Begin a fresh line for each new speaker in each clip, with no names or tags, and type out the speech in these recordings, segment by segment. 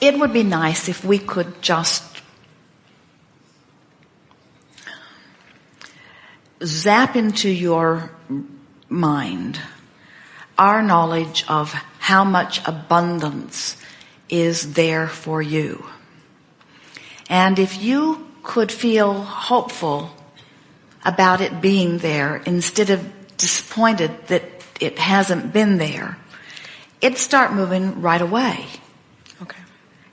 it would be nice if we could just zap into your mind our knowledge of how much abundance is there for you. And if you could feel hopeful about it being there instead of disappointed that it hasn't been there, it'd start moving right away.
Okay.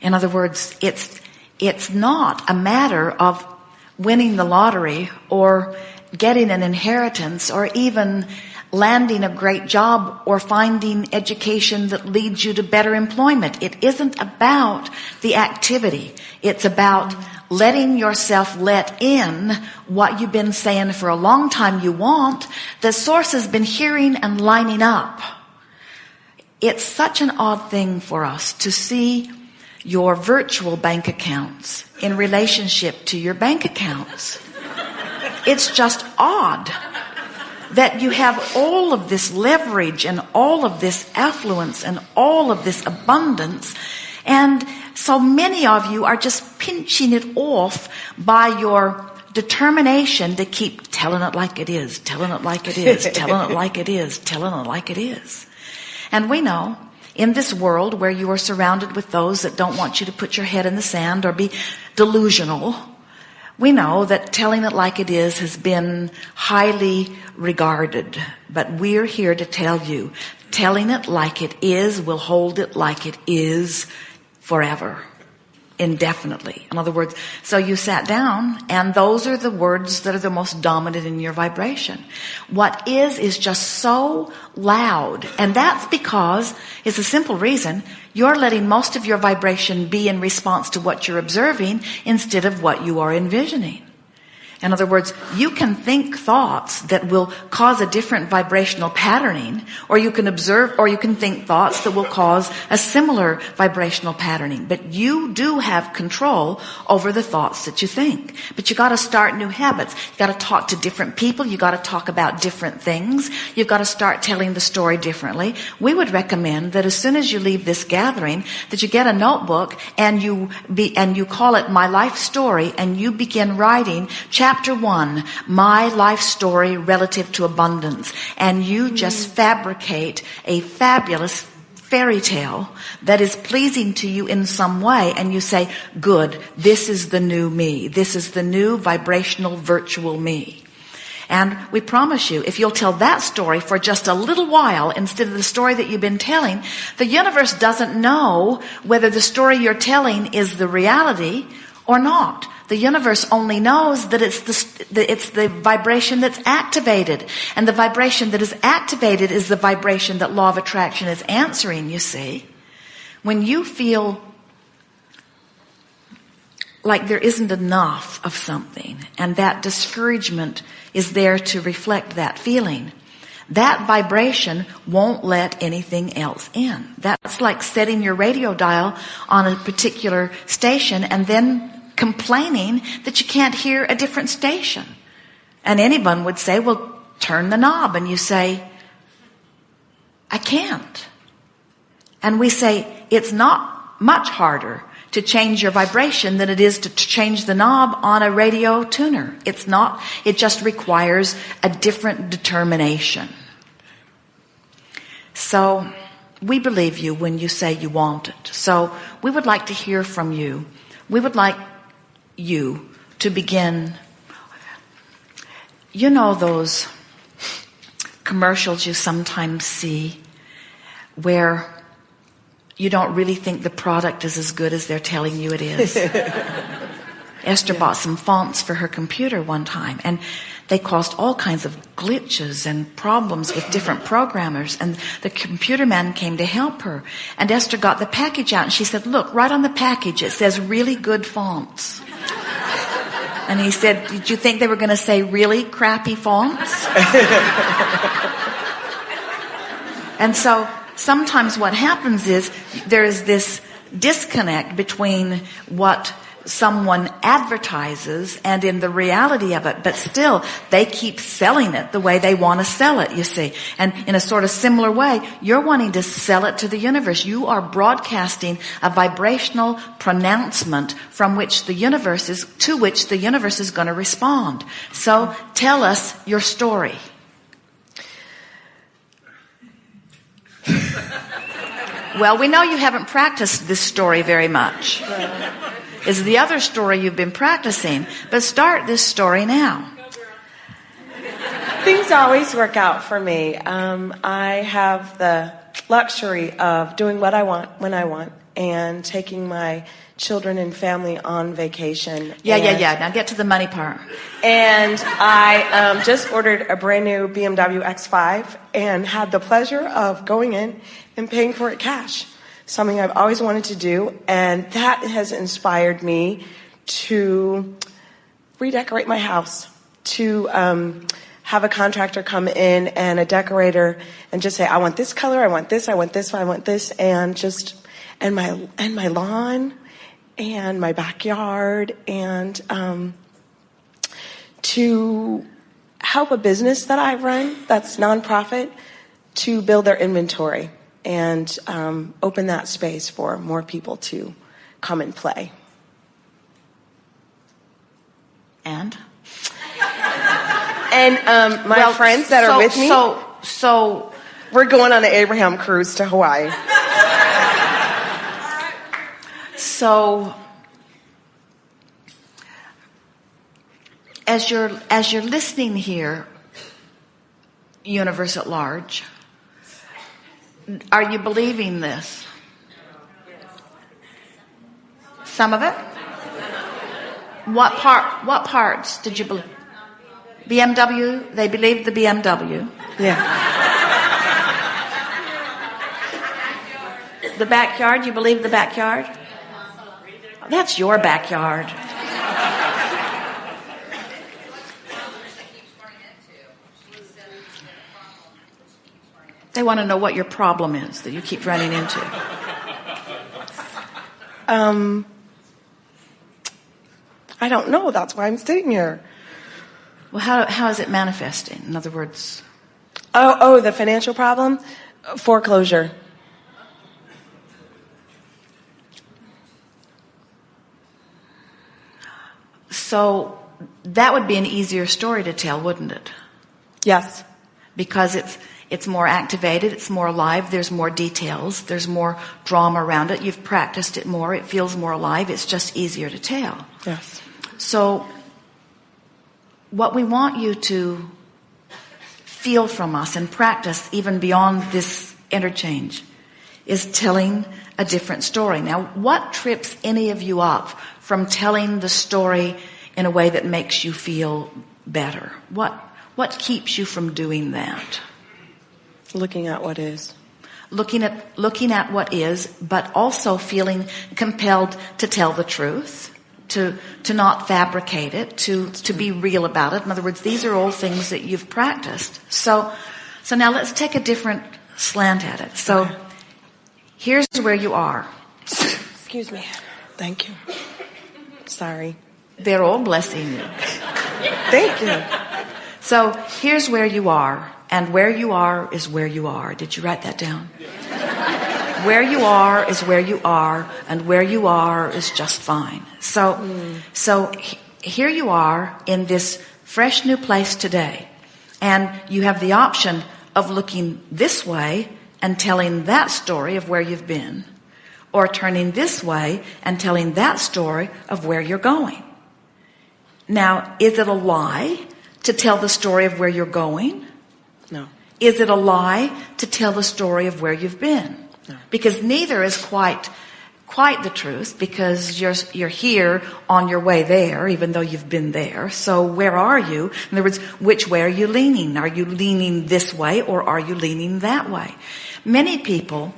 In other words, it's not a matter of winning the lottery or getting an inheritance or even landing a great job or finding education that leads you to better employment. It isn't about the activity. It's about letting yourself let in what you've been saying for a long time you want. The source has been hearing and lining up. It's such an odd thing for us to see your virtual bank accounts in relationship to your bank accounts. It's just odd that you have all of this leverage and all of this affluence and all of this abundance, and so many of you are just pinching it off by your determination to keep telling it like it is, telling it like it is, telling it like it is, telling it like it is. And we know in this world where you are surrounded with those that don't want you to put your head in the sand or be delusional, we know that telling it like it is has been highly regarded. But we're here to tell you, telling it like it is will hold it like it is forever, indefinitely. In other words, so you sat down and those are the words that are the most dominant in your vibration. What is just so loud. And that's because, it's a simple reason, you're letting most of your vibration be in response to what you're observing instead of what you are envisioning. In other words, you can think thoughts that will cause a different vibrational patterning, or you can observe, or you can think thoughts that will cause a similar vibrational patterning. But you do have control over the thoughts that you think. But you got to start new habits. You got to talk to different people. You got to talk about different things. You've got to start telling the story differently. We would recommend that as soon as you leave this gathering, that you get a notebook and you call it My Life Story, and you begin writing Chapter 1, my life story relative to abundance. And you just fabricate a fabulous fairy tale that is pleasing to you in some way. And you say, good, this is the new me. This is the new vibrational virtual me. And we promise you, if you'll tell that story for just a little while instead of the story that you've been telling, the universe doesn't know whether the story you're telling is the reality or not. The universe only knows that it's the vibration that's activated. And the vibration that is activated is the vibration that law of attraction is answering, you see. When you feel like there isn't enough of something, and that discouragement is there to reflect that feeling, that vibration won't let anything else in. That's like setting your radio dial on a particular station and then complaining that you can't hear a different station. And anyone would say, well, turn the knob. And you say, I can't. And we say, it's not much harder to change your vibration than it is to change the knob on a radio tuner. It's not. It just requires a different determination. So we believe you when you say you want it. So we would like to hear from you. We would like you to begin, you know, those commercials you sometimes see where you don't really think the product is as good as they're telling you it is. Esther bought some fonts for her computer one time, and they caused all kinds of glitches and problems with different programmers, and the computer man came to help her. And Esther got the package out and she said, look, right on the package it says really good fonts. And he said, did you think they were going to say really crappy fonts? And so sometimes what happens is there is this disconnect between what someone advertises and in the reality of it, but still they keep selling it the way they want to sell it, you see. And in a sort of similar way, you're wanting to sell it to the universe. You are broadcasting a vibrational pronouncement to which the universe is going to respond. So tell us your story. Well, we know you haven't practiced this story very much. Is the other story you've been practicing. But start this story now.
Things always work out for me. I have the luxury of doing what I want when I want and taking my children and family on vacation.
Yeah. Now get to the money part.
And I just ordered a brand new BMW X5 and had the pleasure of going in and paying for it cash. Something I've always wanted to do, and that has inspired me to redecorate my house, to have a contractor come in and a decorator and just say, I want this color, I want this, I want this, I want this, and my lawn and my backyard, and to help a business that I run that's nonprofit to build their inventory and open that space for more people to come and play.
And
my friends that are with me,
so
we're going on an Abraham cruise to Hawaii.
So as you're listening here, universe at large, are you believing this? Some of it? What parts did you believe? BMW? They believed the BMW.
Yeah.
The backyard? You believe the backyard? That's your backyard. They want to know what your problem is that you keep running into.
I don't know. That's why I'm sitting here.
Well, how is it manifesting? In other words...
Oh, the financial problem? Foreclosure.
So that would be an easier story to tell, wouldn't it?
Yes.
Because it's more activated, it's more alive, there's more details, there's more drama around it. You've practiced it more, it feels more alive, it's just easier to tell.
Yes.
So what we want you to feel from us and practice even beyond this interchange is telling a different story. Now, what trips any of you up from telling the story in a way that makes you feel better? What keeps you from doing that?
Looking at what is.
Looking at what is, but also feeling compelled to tell the truth, to not fabricate it, to be real about it. In other words, these are all things that you've practiced. So now let's take a different slant at it. So here's where you are.
Excuse me. Thank you. Sorry.
They're all blessing you.
Thank you.
So here's where you are, and where you are is where you are. Did you write that down? Where you are is where you are, and where you are is just fine. So here you are in this fresh new place today, and you have the option of looking this way and telling that story of where you've been, or turning this way and telling that story of where you're going. Now, is it a lie to tell the story of where you're going?
No.
Is it a lie to tell the story of where you've been?
No.
Because neither is quite the truth, because you're here on your way there, even though you've been there. So where are you? In other words, which way are you leaning? Are you leaning this way, or are you leaning that way? Many people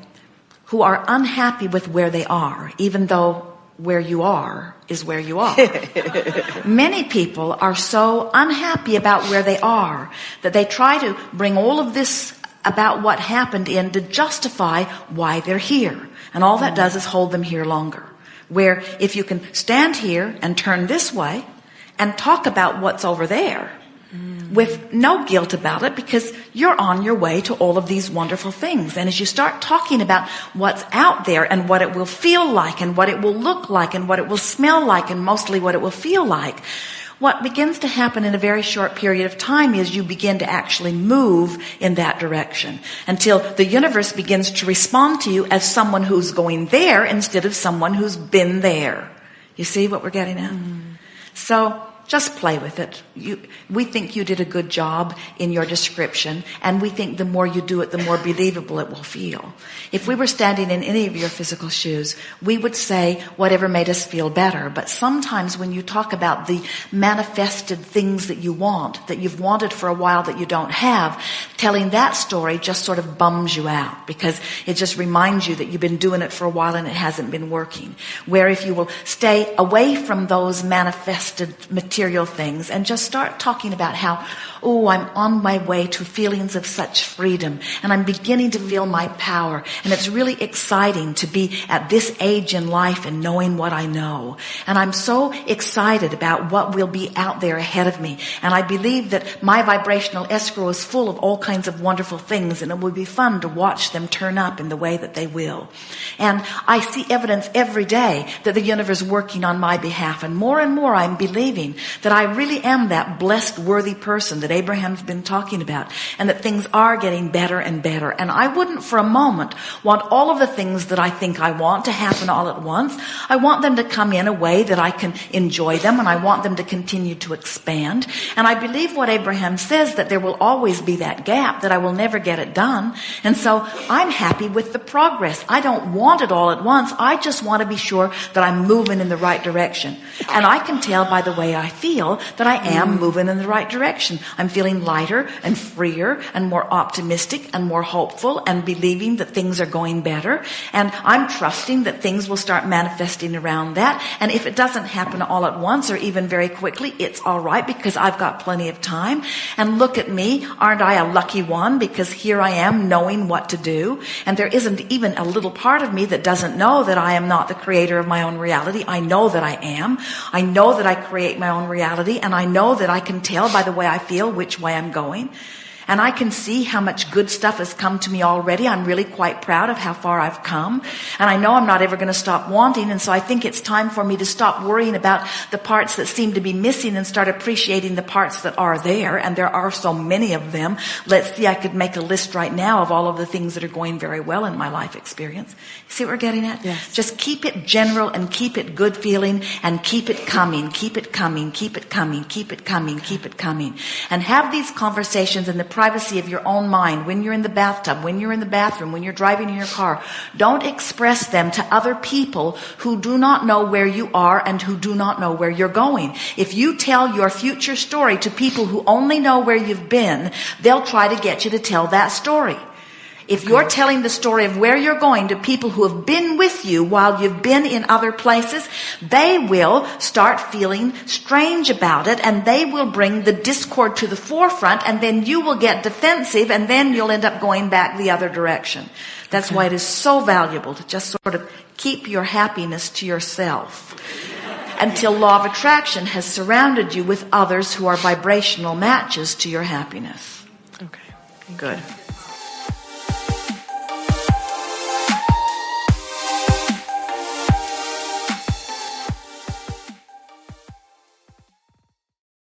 who are unhappy with where they are, even though where you are is where you are. Many people are so unhappy about where they are that they try to bring all of this about what happened in to justify why they're here. And all that does is hold them here longer. where if you can stand here and turn this way and talk about what's over there with no guilt about it, because you're on your way to all of these wonderful things. And as you start talking about what's out there and what it will feel like and what it will look like and what it will smell like and mostly what it will feel like, what begins to happen in a very short period of time is you begin to actually move in that direction until the universe begins to respond to you as someone who's going there instead of someone who's been there. You see what we're getting at? So just play with it. We think you did a good job in your description, and we think the more you do it, the more believable it will feel. If we were standing in any of your physical shoes, we would say whatever made us feel better. But sometimes when you talk about the manifested things that you want, that you've wanted for a while that you don't have, telling that story just sort of bums you out, because it just reminds you that you've been doing it for a while and it hasn't been working. Where if you will stay away from those manifested material things and just start talking about how, I'm on my way to feelings of such freedom, and I'm beginning to feel my power, and it's really exciting to be at this age in life and knowing what I know, and I'm so excited about what will be out there ahead of me, and I believe that my vibrational escrow is full of all kinds of wonderful things, and it will be fun to watch them turn up in the way that they will. And I see evidence every day that the universe is working on my behalf, and more I'm believing that I really am that blessed, worthy person that Abraham's been talking about, and that things are getting better and better. And I wouldn't for a moment want all of the things that I think I want to happen all at once. I want them to come in a way that I can enjoy them, and I want them to continue to expand. And I believe what Abraham says, that there will always be that gap, that I will never get it done. And so I'm happy with the progress. I don't want it all at once. I just want to be sure that I'm moving in the right direction. And I can tell by the way I feel that I am moving in the right direction. I'm feeling lighter and freer and more optimistic and more hopeful and believing that things are going better. And I'm trusting that things will start manifesting around that. And if it doesn't happen all at once or even very quickly, it's all right, because I've got plenty of time. And look at me. Aren't I a lucky one? Because here I am knowing what to do. And there isn't even a little part of me that doesn't know that I am not the creator of my own reality. I know that I am. I know that I create my own reality, and I know that I can tell by the way I feel which way I'm going. And I can see how much good stuff has come to me already. I'm really quite proud of how far I've come. And I know I'm not ever going to stop wanting. And so I think it's time for me to stop worrying about the parts that seem to be missing and start appreciating the parts that are there. And there are so many of them. Let's see, I could make a list right now of all of the things that are going very well in my life experience. You see what we're getting at?
Yes.
Just keep it general and keep it good feeling and keep it coming, keep it coming, keep it coming, keep it coming, keep it coming. And have these conversations in the privacy of your own mind, when you're in the bathtub, when you're in the bathroom, when you're driving in your car. Don't express them to other people who do not know where you are and who do not know where you're going. If you tell your future story to people who only know where you've been, they'll try to get you to tell that story. If you're telling the story of where you're going to people who have been with you while you've been in other places, they will start feeling strange about it, and they will bring the discord to the forefront, and then you will get defensive, and then you'll end up going back the other direction. That's why it is so valuable to just sort of keep your happiness to yourself until law of attraction has surrounded you with others who are vibrational matches to your happiness.
Okay.
Good.